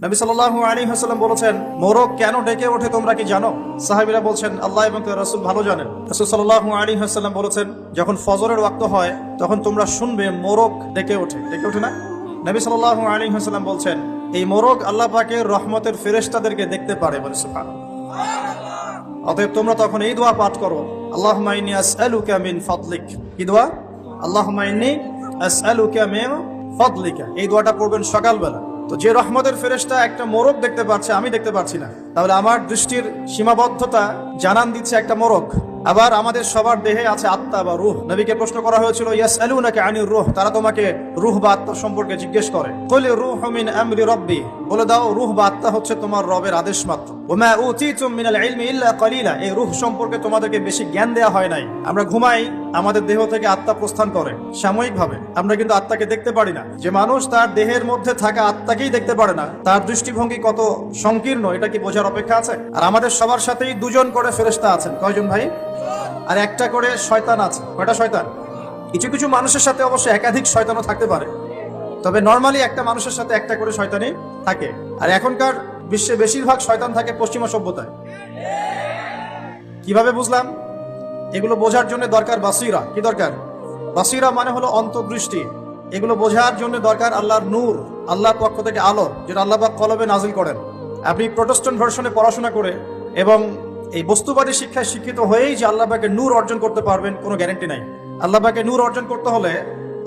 নবী সাল্লাল্লাহু আলাইহি ওয়াসাল্লাম বলেছেন, মোরগ কেন ডেকে ওঠে তোমরা কি জানো? সাহাবীরা বলছেন, আল্লাহ এবং তার রাসূল ভালো জানেন। রাসূল সাল্লাল্লাহু আলাইহি ওয়াসাল্লাম বলেছেন, যখন ফজরের ওয়াক্ত হয় তখন তোমরা শুনবে মোরগ ডেকে ওঠে। ডেকে ওঠে না? নবী সাল্লাল্লাহু আলাইহি ওয়াসাল্লাম বলছেন, এই মোরগ আল্লাহ পাকের রহমতের ফেরেশতাদেরকে দেখতে পারে। বলে সুবহানাল্লাহ। অতএব তোমরা তখন এই দোয়া পাঠ করো, আল্লাহুম্মা ইন্নী আসআলুকা মিন ফাদলিক। কি দোয়া? আল্লাহুম্মা ইন্নী আসআলুকা মিন ফাদলিকা। এই দোয়াটা পড়বেন সকালবেলা। তো যে রহমতের ফেরেশতা একটা মোরগ দেখতে পাচ্ছে, আমি দেখতে পাচ্ছি না, তাহলে আমার দৃষ্টির সীমাবদ্ধতা জানান দিচ্ছে একটা মোরগ। আবার আমাদের সবার দেহে আছে আত্মা বা রূহ। নবীকে প্রশ্ন করা হয়েছিল, ইয়াসআলুনাকা আনির রূহ, তারা তোমাকে রূহ বা আত্মা সম্পর্কে জিজ্ঞেস করে। কুল রূহু মিন আমরি রাব্বি, বলে দাও রূহ বা আত্মা হচ্ছে তোমার রবের আদেশ মাত্র। ওমা উতিতুম মিনাল ইলমি ইল্লা কলিলা, এই রূহ সম্পর্কে তোমাদেরকে বেশি জ্ঞান দেয়া হয় নাই। আমরা ঘুমাই, আমাদের দেহ থেকে আত্মা প্রস্থান করে সাময়িকভাবে, আমরা কিন্তু আত্মাকে দেখতে পারি না। যে মানুষ তার দেহের মধ্যে থাকা আত্মাকেই দেখতে পারে না, তার দৃষ্টিভঙ্গি কত সংকীর্ণ এটা কি বোঝার অপেক্ষা আছে? আর আমাদের সবার সাথেই দুজন করে ফেরেশতা আছেন। কয়জন ভাই? আর একটা করে শয়তান আছে। কয়টা শয়তান? কিছু কিছু মানুষের সাথে অবশ্য একাধিক শয়তানও থাকতে পারে, তবে নর্মালি একটা মানুষের সাথে একটা করে শয়তানই থাকে। আর এখনকার বিশ্বে বেশিরভাগ শয়তান থাকে পশ্চিমা সভ্যতায়। কিভাবে বুঝলাম? এগুলো বোঝার জন্য দরকার বাসিরা। কি দরকার? বাসিরা মানে হলো অন্তর্দৃষ্টি। এগুলো বোঝার জন্য দরকার আল্লাহর নূর, আল্লাহর পক্ষ থেকে আলো, যেটা আল্লাহ পাক কলবে নাজিল করেন। আপনি প্রোটেস্ট্যান্ট ভার্সনে পড়াশোনা করে এবং এই বস্তুবাদী শিক্ষায় শিক্ষিত হয়েই যে আল্লাহ পাকের নূর অর্জন করতে পারবেন, কোনো গ্যারান্টি নাই। আল্লাহ পাকের নূর অর্জন করতে হলে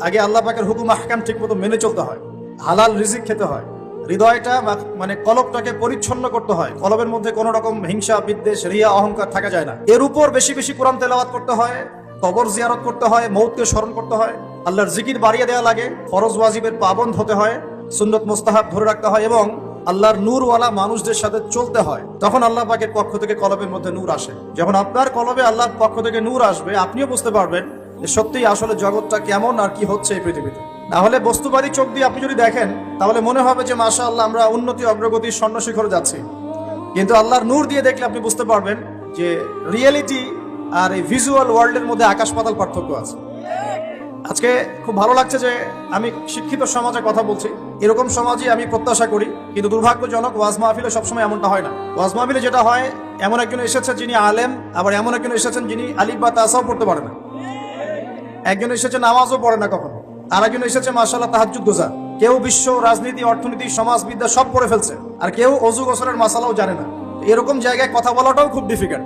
আগে আল্লাহ পাকের হুকুম আহকাম ঠিক মতো মেনে চলতে হয়, হালাল রিজিক খেতে হয়, হৃদয়টা মানে কলবটাকে পরিচ্ছন্ন করতে হয়, কলবের মধ্যে কোনো রকম হিংসা বিদ্বেষ রিয়া অহংকার থাকা যায় না। এর উপর বেশি বেশি কোরআন তেলাওয়াত করতে হয়, কবর জিয়ারত করতে হয়, মৌতকে স্মরণ করতে হয়, আল্লাহর জিকির বাড়িয়ে দেওয়া লাগে, ফরজ ওয়াজিবের পাবন্দ হতে হয়, সুন্নত মুস্তাহাব ধরে রাখতে হয় এবং আল্লাহর নূরওয়ালা মানুষদের সাথে চলতে হয়। তখন আল্লাহ পাকের পক্ষ থেকে কলবের মধ্যে নূর আসে। যখন আপনার কলবে আল্লাহর পক্ষ থেকে নূর আসবে, আপনিও বুঝতে পারবেন যে সত্যিই আসলে জগৎটা কেমন আর কি হচ্ছে এই পৃথিবীতে। না হলে বস্তুবাদী চোখ দিয়ে আপনি যদি দেখেন, তাহলে মনে হবে যে মাশাআল্লাহ আমরা উন্নতি অগ্রগতির স্বর্ণ শিখরে যাচ্ছি। কিন্তু আল্লাহর নূর দিয়ে দেখলে আপনি বুঝতে পারবেন যে রিয়েলিটি আর এই ভিজুয়াল ওয়ার্ল্ডের মধ্যে আকাশ পাতাল পার্থক্য আছে। আজকে খুব ভালো লাগছে যে আমি শিক্ষিত সমাজে কথা বলছি, এরকম সমাজই আমি প্রত্যাশা করি। কিন্তু দুর্ভাগ্যজনক, ওয়াজ মাহফিলে সবসময় এমনটা হয় না। ওয়াজ মাহফিলে যেটা হয়, এমন একজন এসেছে যিনি আলেম, আবার এমন একজন এসেছেন যিনি আলিফ বা তাসাও পড়তে পারে না। একজন এসেছে নামাজও পড়ে না কখনো, আর একজন এসেছে মাশাআল্লাহ তাহাজ্জুদ গোজা। কেউ বিশ্ব রাজনীতি, অর্থনীতি, সমাজবিদ্যা সব পড়ে ফেলছে, আর কেউ অজু গোসলের মাসালাও জানে না। এরকম জায়গায় কথা বলাটাও খুব ডিফিকাল্ট।